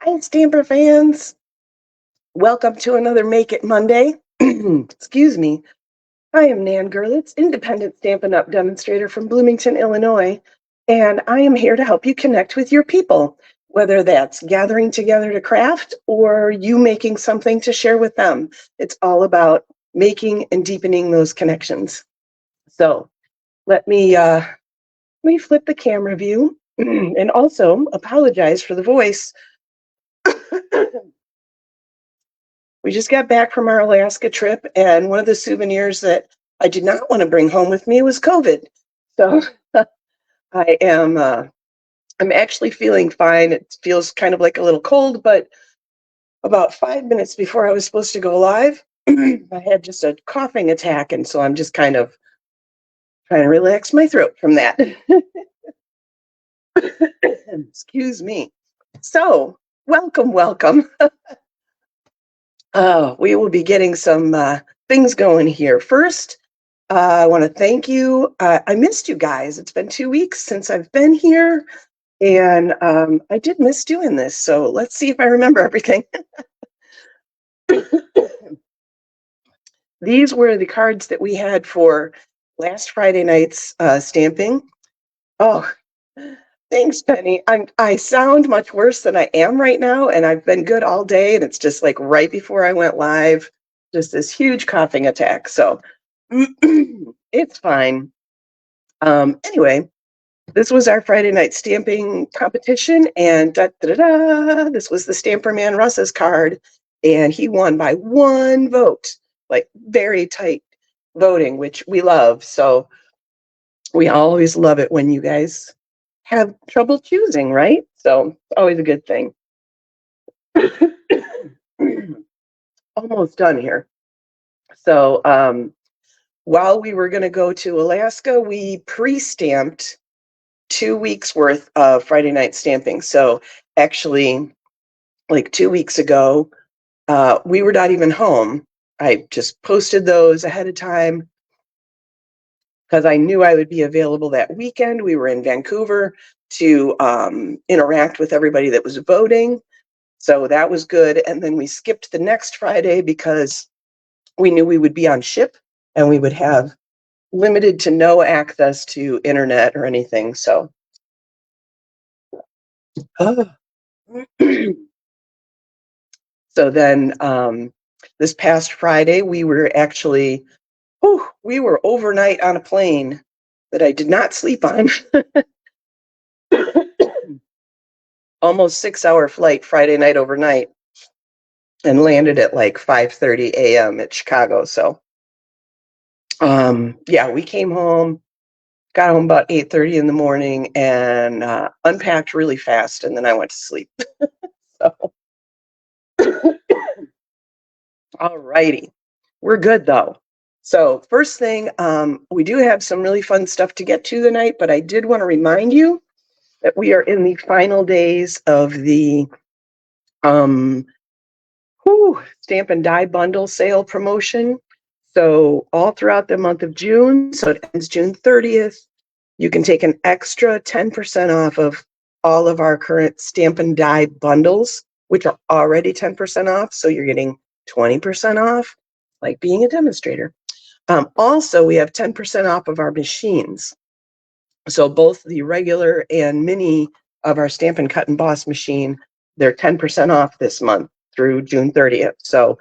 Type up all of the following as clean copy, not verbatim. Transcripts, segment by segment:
Hi, Stamper fans. Welcome to another Make It Monday. Excuse me. I am Nan Gerlitz, independent Stampin' Up! Demonstrator from Bloomington, Illinois, and I am here to help you connect with your people, whether that's gathering together to craft or you making something to share with them. It's all about making and deepening those connections. So let me flip the camera view and also apologize for the voice. We just got back from our Alaska trip, and one of the souvenirs that I did not want to bring home with me was COVID. So I am I'm actually feeling fine. It feels kind of like a little cold, but about 5 minutes before I was supposed to go live, I had just a coughing attack, and so I'm just kind of trying to relax my throat from that. Excuse me. So, welcome. We will be getting some things going here. First, I want to thank you. I missed you guys. It's been 2 weeks since I've been here, and I did miss doing this. So let's see if I remember everything. These were the cards that we had for last Friday night's stamping. Oh, thanks, Penny. I sound much worse than I am right now, and I've been good all day, and it's just like right before I went live, just this huge coughing attack. So it's fine. Anyway, this was our Friday night stamping competition, and this was the Stamper Man Russ's card, and he won by one vote, like very tight voting, which we love. So we always love it when you guys have trouble choosing, right? So it's always a good thing. Almost done here. So while we were going to go to Alaska, we pre-stamped 2 weeks worth of Friday night stamping. So actually, like 2 weeks ago, we were not even home. I just posted those ahead of time because I knew I would be available that weekend. We were in Vancouver to interact with everybody that was voting. So that was good. And then we skipped the next Friday because we knew we would be on ship and we would have limited to no access to internet or anything. So so then this past Friday, we were actually, we were overnight on a plane that I did not sleep on. Almost 6-hour flight Friday night overnight, and landed at like 5:30 a.m. at Chicago. So yeah, we came home, got home about 8:30 in the morning, and unpacked really fast, and then I went to sleep. So all righty, we're good though. So first thing, we do have some really fun stuff to get to tonight, but I did want to remind you that we are in the final days of the Stamp and Die bundle sale promotion. So all throughout the month of June, so it ends June 30th, you can take an extra 10% off of all of our current Stamp and Die bundles, which are already 10% off. So you're getting 20% off, like being a demonstrator. Also, we have 10% off of our machines. So both the regular and mini of our Stampin' Cut and Boss machine, they're 10% off this month through June 30th. So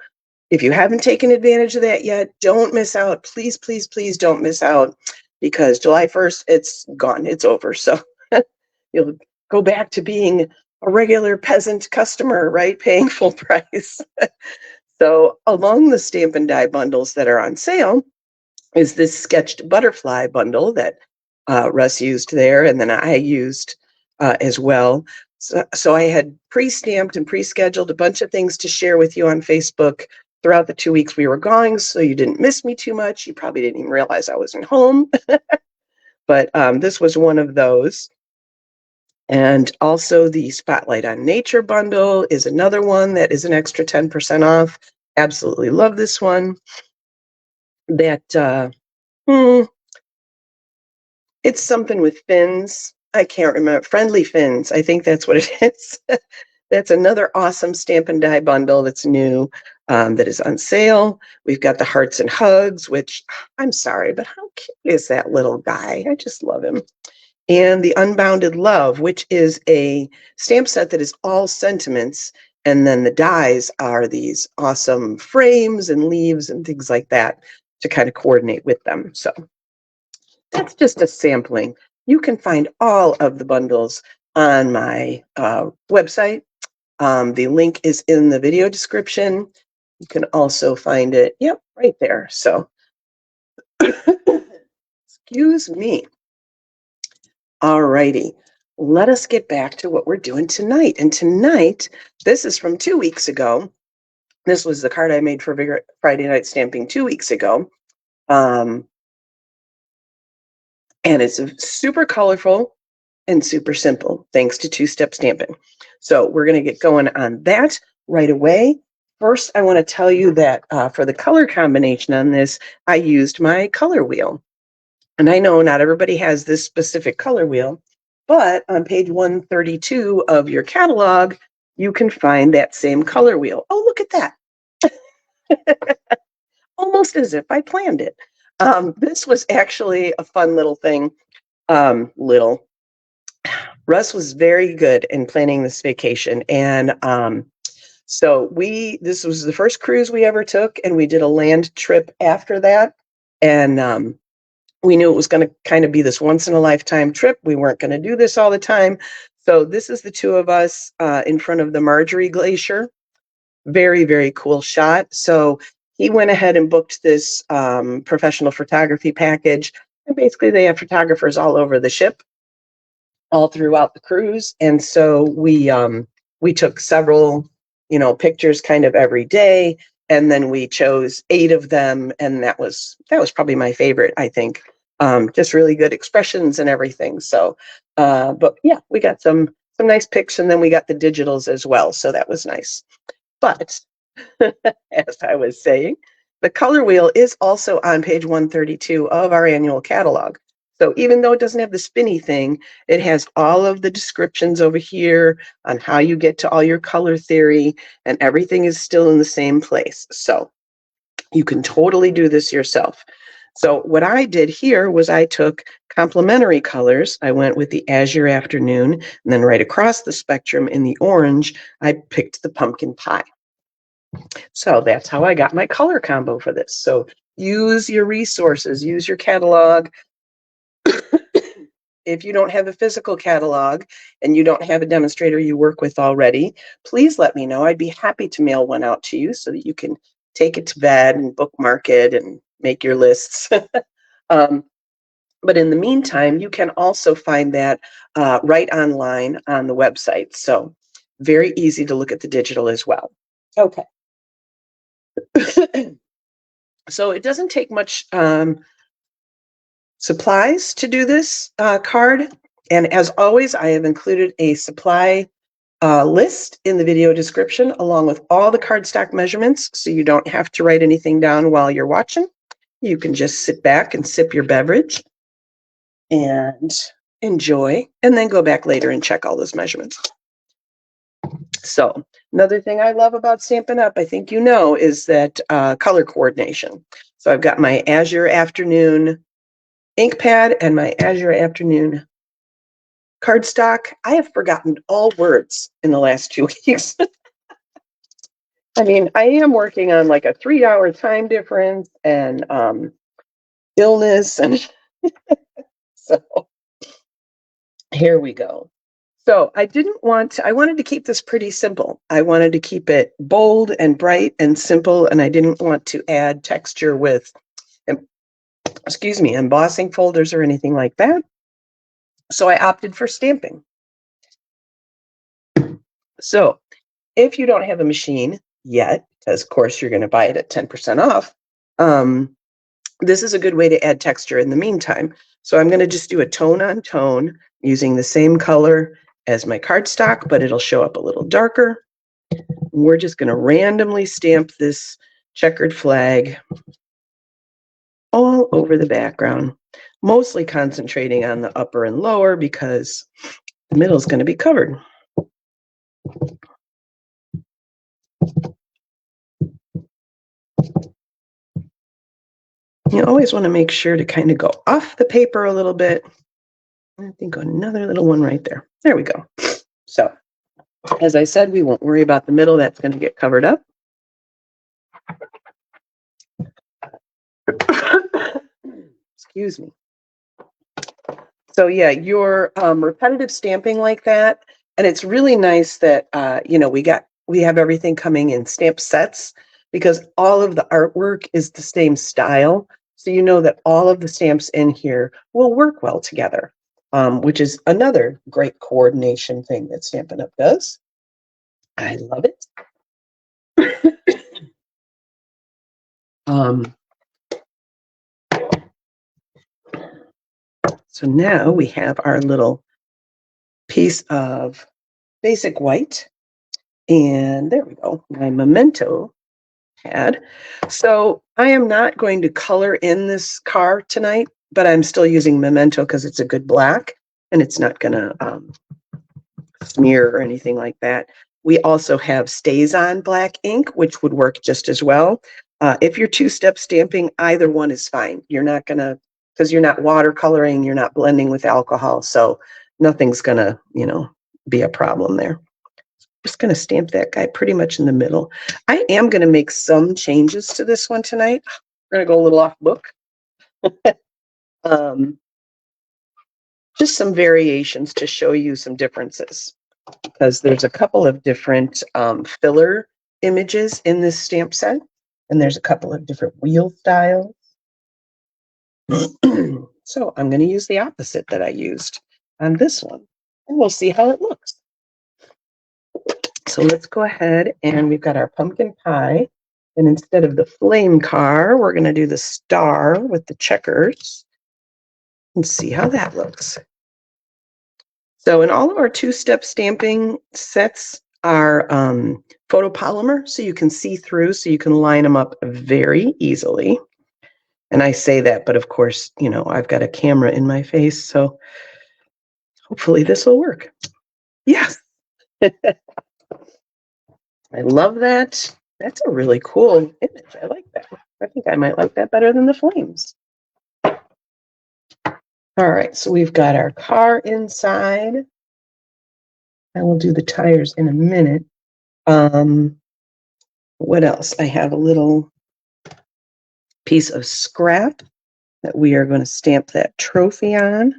if you haven't taken advantage of that yet, don't miss out. Please, please, please don't miss out, because July 1st, it's gone. It's over. So you'll go back to being a regular peasant customer, right? Paying full price. So along the Stamp and Die bundles that are on sale is this sketched butterfly bundle that Russ used there, and then I used as well. So I had pre-stamped and pre-scheduled a bunch of things to share with you on Facebook throughout the 2 weeks we were gone, so you didn't miss me too much. You probably didn't even realize I wasn't home. But this was one of those. And also the Spotlight on Nature bundle is another one that is an extra 10% off. Absolutely love this one. That it's something with fins. I can't remember. Friendly Fins. I think that's what it is. that's another awesome Stampin' Die bundle that's new, that is on sale. We've got the Hearts and Hugs, which I'm sorry, but how cute is that little guy? I just love him. And the Unbounded Love, which is a stamp set that is all sentiments. And then the dies are these awesome frames and leaves and things like that to kind of coordinate with them. So that's just a sampling. You can find all of the bundles on my website. The link is in the video description. You can also find it, yep, right there. So, excuse me. All righty. Let us get back to what we're doing tonight. And tonight, this is from 2 weeks ago. This was the card I made for Friday Night Stamping 2 weeks ago. And it's super colorful and super simple, thanks to two-step stamping. So we're going to get going on that right away. First, I want to tell you that for the color combination on this, I used my color wheel. And I know not everybody has this specific color wheel, but on page 132 of your catalog, you can find that same color wheel. Oh, look at that. Almost as if I planned it. This was actually a fun little thing. Russ was very good in planning this vacation. And so this was the first cruise we ever took, and we did a land trip after that. And we knew it was going to kind of be this once in a lifetime trip. We weren't going to do this all the time. So this is the two of us in front of the Marjorie Glacier. Very, very cool shot. So he went ahead and booked this professional photography package. And basically they have photographers all over the ship, all throughout the cruise. And so we took several, pictures kind of every day. And then we chose 8 of them. And that was probably my favorite, I think. Just really good expressions and everything. So, but yeah, we got some nice pics, and then we got the digitals as well. So that was nice. But as I was saying, the color wheel is also on page 132 of our annual catalog. So even though it doesn't have the spinny thing, it has all of the descriptions over here on how you get to all your color theory, and everything is still in the same place. So you can totally do this yourself. So what I did here was I took complementary colors. I went with the Azure Afternoon, and then right across the spectrum in the orange, I picked the Pumpkin Pie. So that's how I got my color combo for this. So use your resources, use your catalog. If you don't have a physical catalog and you don't have a demonstrator you work with already, please let me know. I'd be happy to mail one out to you so that you can take it to bed and bookmark it and make your lists. But in the meantime, you can also find that right online on the website. So very easy to look at the digital as well. Okay. So it doesn't take much supplies to do this card. And as always, I have included a supply list in the video description along with all the cardstock measurements, so you don't have to write anything down while you're watching. You can just sit back and sip your beverage and enjoy, and then go back later and check all those measurements. So another thing I love about Stampin' Up, I think you know, is that color coordination. So I've got my Azure Afternoon ink pad and my Azure Afternoon cardstock. I have forgotten all words in the last 2 weeks. I mean, I am working on like a 3-hour time difference and illness, and so here we go. So I wanted to keep this pretty simple. I wanted to keep it bold and bright and simple, and I didn't want to add texture with, embossing folders or anything like that. So I opted for stamping. So if you don't have a machine yet, because of course you're going to buy it at 10% off, this is a good way to add texture in the meantime. So I'm going to just do a tone on tone using the same color as my cardstock, but it'll show up a little darker. We're just going to randomly stamp this checkered flag all over the background, mostly concentrating on the upper and lower because the middle is going to be covered. You always want to make sure to kind of go off the paper a little bit. I think another little one right there. There we go. So, as I said, we won't worry about the middle. That's going to get covered up. Excuse me. So yeah, your repetitive stamping like that, and it's really nice that we have everything coming in stamp sets because all of the artwork is the same style. So you know that all of the stamps in here will work well together, which is another great coordination thing that Stampin' Up! Does. I love it. So now we have our little piece of basic white. And there we go, my memento pad. So I am not going to color in this car tonight, but I'm still using memento because it's a good black and it's not going to smear or anything like that. We also have StazOn black ink, which would work just as well. If you're two-step stamping, either one is fine. You're not going to, because you're not watercoloring, you're not blending with alcohol, so nothing's going to, be a problem there. Just going to stamp that guy pretty much in the middle. I am going to make some changes to this one tonight. We're going to go a little off book. Just some variations to show you some differences, because there's a couple of different filler images in this stamp set, and there's a couple of different wheel styles. So I'm going to use the opposite that I used on this one, and we'll see how it looks. So let's go ahead, and we've got our pumpkin pie, and instead of the flame car, we're going to do the star with the checkers and see how that looks. So in all of our two-step stamping sets are photopolymer, so you can see through, so you can line them up very easily. And I say that, but of course, I've got a camera in my face, so hopefully this will work. Yes. I love that. That's a really cool image. I like that. I think I might like that better than the flames. All right, so we've got our car inside. I will do the tires in a minute. What else? I have a little piece of scrap that we are going to stamp that trophy on.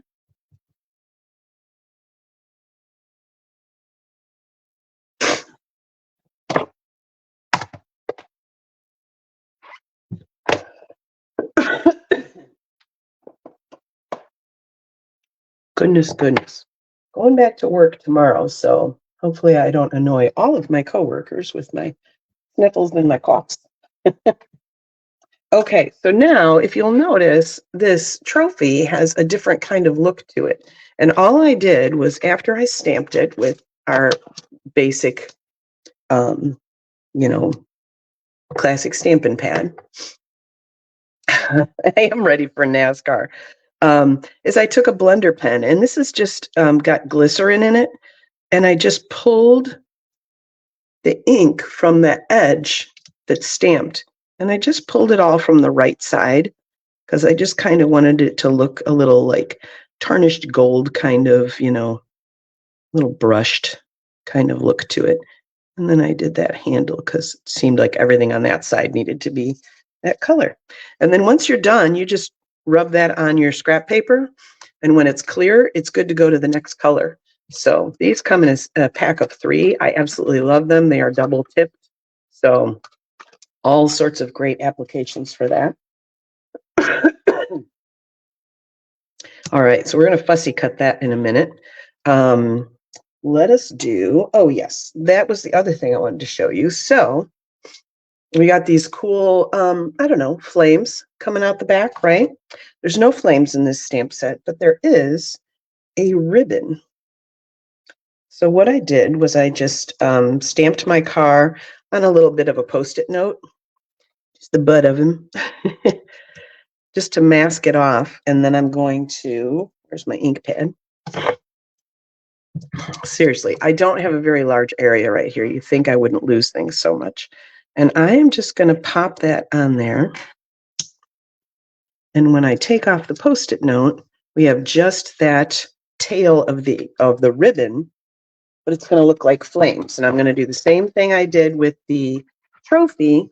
Goodness. Going back to work tomorrow, so hopefully I don't annoy all of my coworkers with my sniffles and my coughs. Okay, so now if you'll notice, this trophy has a different kind of look to it. And all I did was, after I stamped it with our basic, classic Stampin' Pad, I am ready for NASCAR, is I took a blender pen, and this is just got glycerin in it, and I just pulled the ink from the edge that's stamped, and I just pulled it all from the right side because I just kind of wanted it to look a little like tarnished gold, kind of, little brushed kind of look to it. And then I did that handle because it seemed like everything on that side needed to be that color. And then once you're done, you just rub that on your scrap paper. And when it's clear, it's good to go to the next color. So these come in a pack of 3. I absolutely love them. They are double tipped. So all sorts of great applications for that. All right, so we're going to fussy cut that in a minute. Let us do, oh yes, that was the other thing I wanted to show you. So we got these cool, flames coming out the back, right? There's no flames in this stamp set, but there is a ribbon. So what I did was I just stamped my car on a little bit of a Post-it note, just the butt of him, just to mask it off. And then I'm going to, where's my ink pad? Seriously, I don't have a very large area right here. You think I wouldn't lose things so much. And I am just going to pop that on there. And when I take off the Post-it note, we have just that tail of the ribbon, but it's going to look like flames. And I'm going to do the same thing I did with the trophy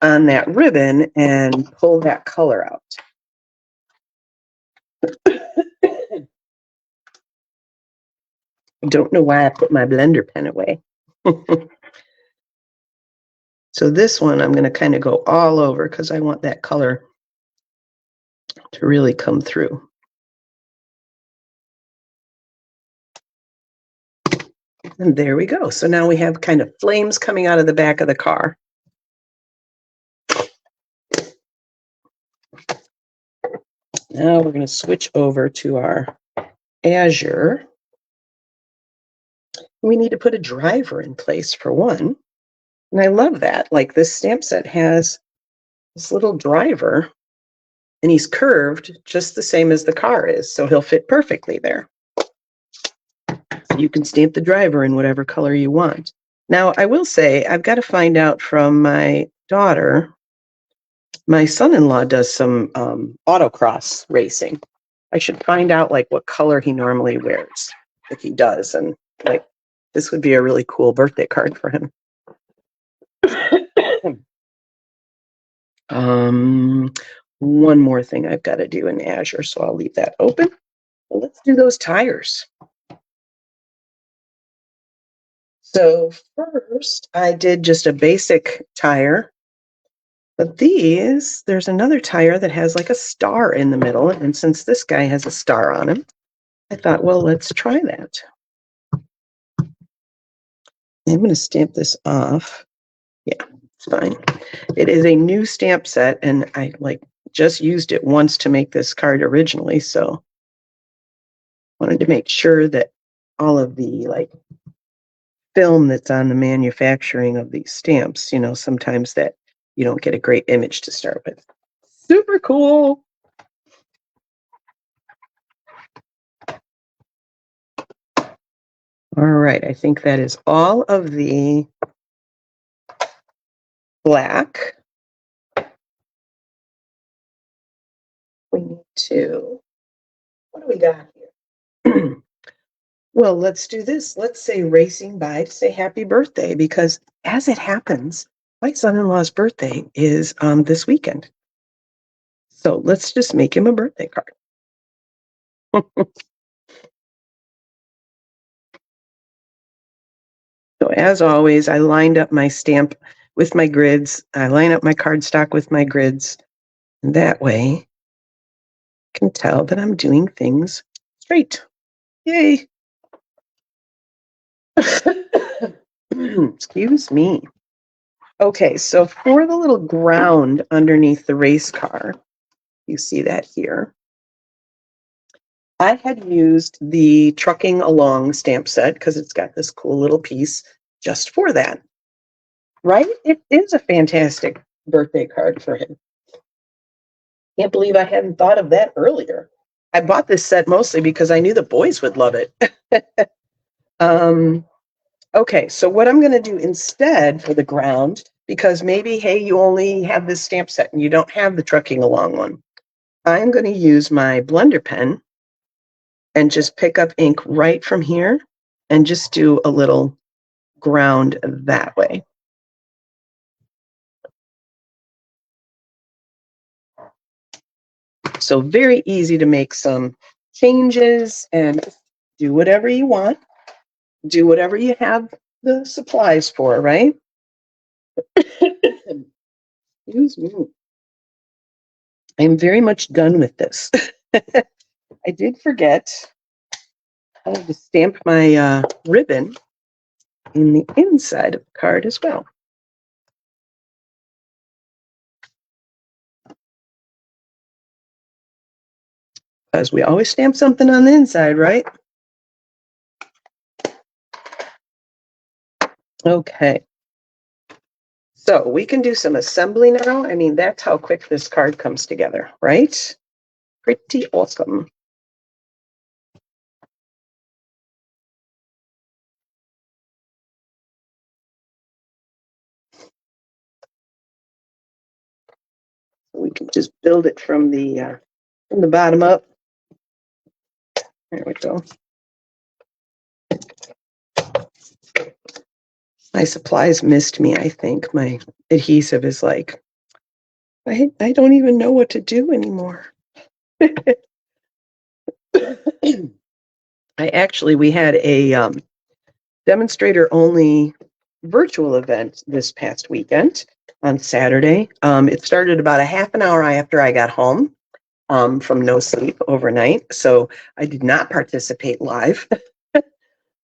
on that ribbon and pull that color out. I don't know why I put my blender pen away. So this one I'm going to kind of go all over because I want that color to really come through. And there we go. So now we have kind of flames coming out of the back of the car. Now we're going to switch over to our Azure. We need to put a driver in place for one. And I love that. Like this stamp set has this little driver and he's curved just the same as the car is. So he'll fit perfectly there. So you can stamp the driver in whatever color you want. Now, I will say, I've got to find out from my daughter. My son-in-law does some autocross racing. I should find out like what color he normally wears if he does. And like, this would be a really cool birthday card for him. One more thing I've got to do in Azure, so I'll leave that open. Well, let's do those tires. So first, I did just a basic tire. But these, there's another tire that has like a star in the middle. And since this guy has a star on him, I thought, well, let's try that. I'm going to stamp this off. Yeah, it's fine. It is a new stamp set, and I just used it once to make this card originally. So wanted to make sure that all of the film that's on the manufacturing of these stamps, sometimes that you don't get a great image to start with. Super cool. All right, I think that is all of the black. We need to, what do we got here? Well, let's do this. Let's say racing by to say happy birthday, because as it happens, my son-in-law's birthday is this weekend. So let's just make him a birthday card. So as always, I lined up my stamp with my grids. I line up my cardstock with my grids. And that way, I can tell that I'm doing things straight. Yay. Excuse me. Okay, so for the little ground underneath the race car, you see that here. I had used the Trucking Along stamp set because it's got this cool little piece just for that. Right? It is a fantastic birthday card for him. Can't believe I hadn't thought of that earlier. I bought this set mostly because I knew the boys would love it. Okay, so what I'm going to do instead for the ground, because maybe, hey, you only have this stamp set and you don't have the Trucking Along one, I'm going to use my blender pen and just pick up ink right from here and just do a little ground that way. So very easy to make some changes and do whatever you want. Do whatever you have the supplies for, right? Excuse me. I'm very much done with this. I did forget I had to stamp my ribbon in the inside of the card as well. Because we always stamp something on the inside, right? Okay. So we can do some assembly now. I mean, that's how quick this card comes together, right? Pretty awesome. We can just build it from the bottom up. There we go. My supplies missed me, I think. My adhesive is like, I don't even know what to do anymore. We had a demonstrator only virtual event this past weekend on Saturday. It started about a half an hour after I got home from no sleep overnight. So I did not participate live,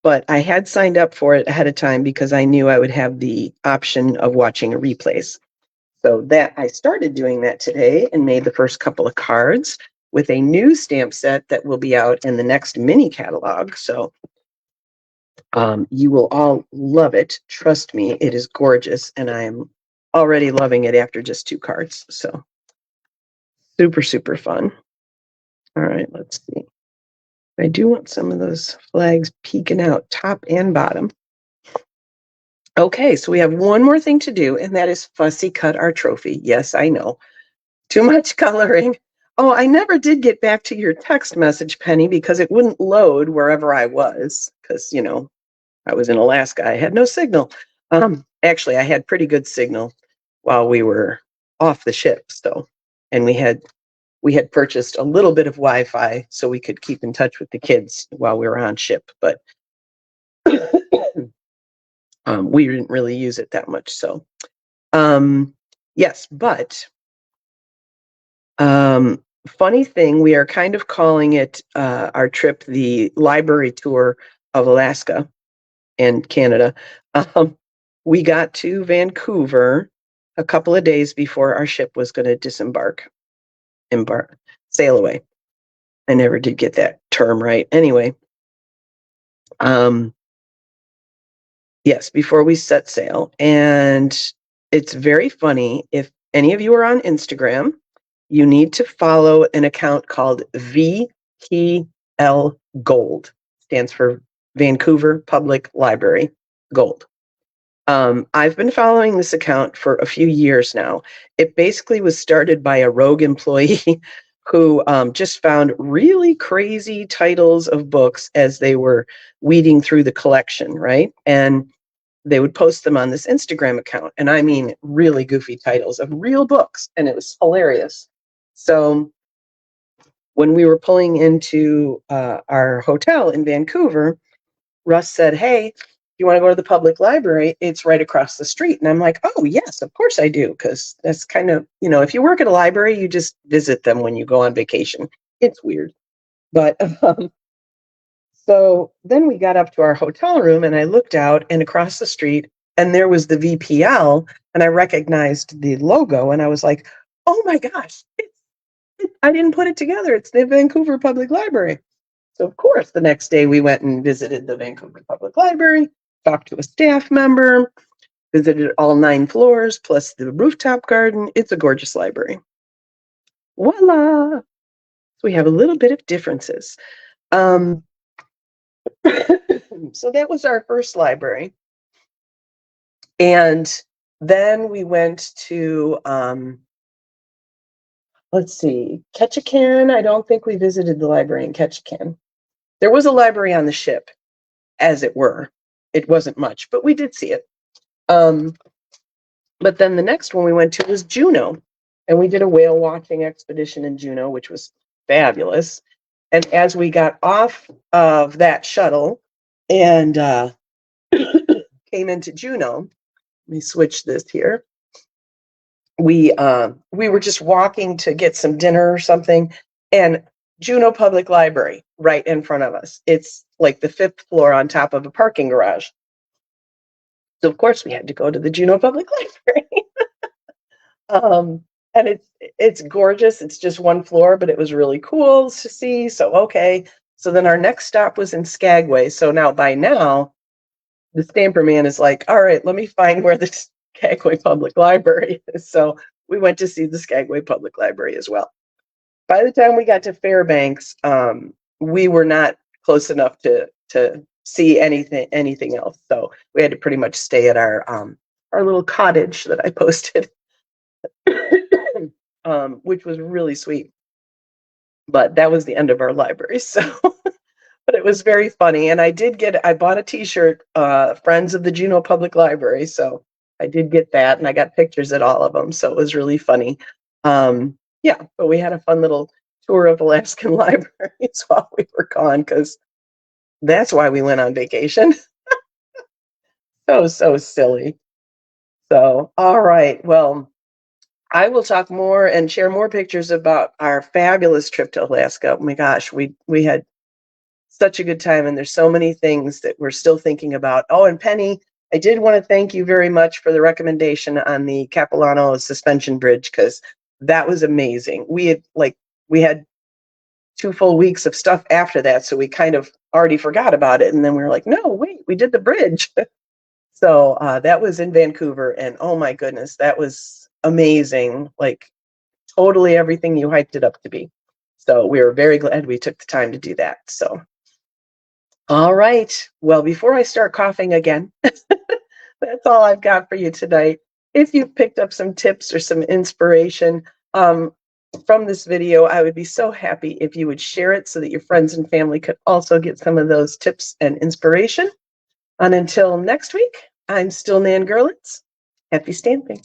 but I had signed up for it ahead of time because I knew I would have the option of watching a replays. So that I started doing that today and made the first couple of cards with a new stamp set that will be out in the next mini catalog. So you will all love it. Trust me, it is gorgeous. And I am already loving it after just 2 cards. So super, super fun. All right, let's see. I do want some of those flags peeking out top and bottom. Okay, so we have one more thing to do, and that is fussy cut our trophy. Yes, I know. Too much coloring. Oh, I never did get back to your text message, Penny, because it wouldn't load wherever I was, because, I was in Alaska. I had no signal. Actually, I had pretty good signal while we were off the ship. So, and we had purchased a little bit of Wi-Fi so we could keep in touch with the kids while we were on ship, but we didn't really use it that much. So, yes, but funny thing, we are kind of calling it our trip the library tour of Alaska and Canada. We got to Vancouver a couple of days before our ship was going to sail away. I never did get that term right. Anyway, yes, before we set sail. And it's very funny. If any of you are on Instagram, you need to follow an account called VPL Gold. Stands for Vancouver Public Library Gold. I've been following this account for a few years now. It basically was started by a rogue employee who just found really crazy titles of books as they were weeding through the collection, right? And they would post them on this Instagram account. And I mean, really goofy titles of real books. And it was hilarious. So when we were pulling into our hotel in Vancouver, Russ said, "Hey, you want to go to the public library? It's right across the street." And I'm like, "Oh, yes, of course I do." Because that's kind of, if you work at a library, you just visit them when you go on vacation. It's weird. But so then we got up to our hotel room and I looked out and across the street and there was the VPL and I recognized the logo and I was like, "Oh my gosh, I didn't put it together. It's the Vancouver Public Library." So of course, the next day we went and visited the Vancouver Public Library, talked to a staff member, visited all 9 floors, plus the rooftop garden. It's a gorgeous library. Voila! So we have a little bit of differences. So that was our first library. And then we went to, let's see, Ketchikan. I don't think we visited the library in Ketchikan. There was a library on the ship, as it were. It wasn't much, but we did see it. But then the next one we went to was Juneau, and we did a whale watching expedition in Juneau, which was fabulous. And as we got off of that shuttle and came into Juneau, let me switch this here. We were just walking to get some dinner or something, and Juneau Public Library right in front of us. It's like the 5th floor on top of a parking garage. So of course we had to go to the Juneau Public Library. And it's gorgeous. It's just 1 floor, but it was really cool to see. So okay. So then our next stop was in Skagway. So by now, the stamper man is like, "All right, let me find where the Skagway Public Library is." So we went to see the Skagway Public Library as well. By the time we got to Fairbanks, we were not close enough to see anything else. So we had to pretty much stay at our little cottage that I posted. which was really sweet. But that was the end of our library. So, but it was very funny. And I bought a t-shirt, Friends of the Juneau Public Library. So I did get that, and I got pictures at all of them. So it was really funny. Yeah, but we had a fun little tour of Alaskan libraries while we were gone, because that's why we went on vacation. So silly. So, all right. Well, I will talk more and share more pictures about our fabulous trip to Alaska. Oh my gosh, we had such a good time, and there's so many things that we're still thinking about. Oh, and Penny, I did want to thank you very much for the recommendation on the Capilano suspension bridge, because that was amazing. We had 2 full weeks of stuff after that, so we kind of already forgot about it, and then we were like, no, wait, we did the bridge. So that was in Vancouver, and oh my goodness, that was amazing. Like, totally everything you hyped it up to be. So we were very glad we took the time to do that. So, all right. Well, before I start coughing again, that's all I've got for you tonight. If you've picked up some tips or some inspiration from this video, I would be so happy if you would share it so that your friends and family could also get some of those tips and inspiration. And until next week, I'm still Nan Gerlitz. Happy stamping.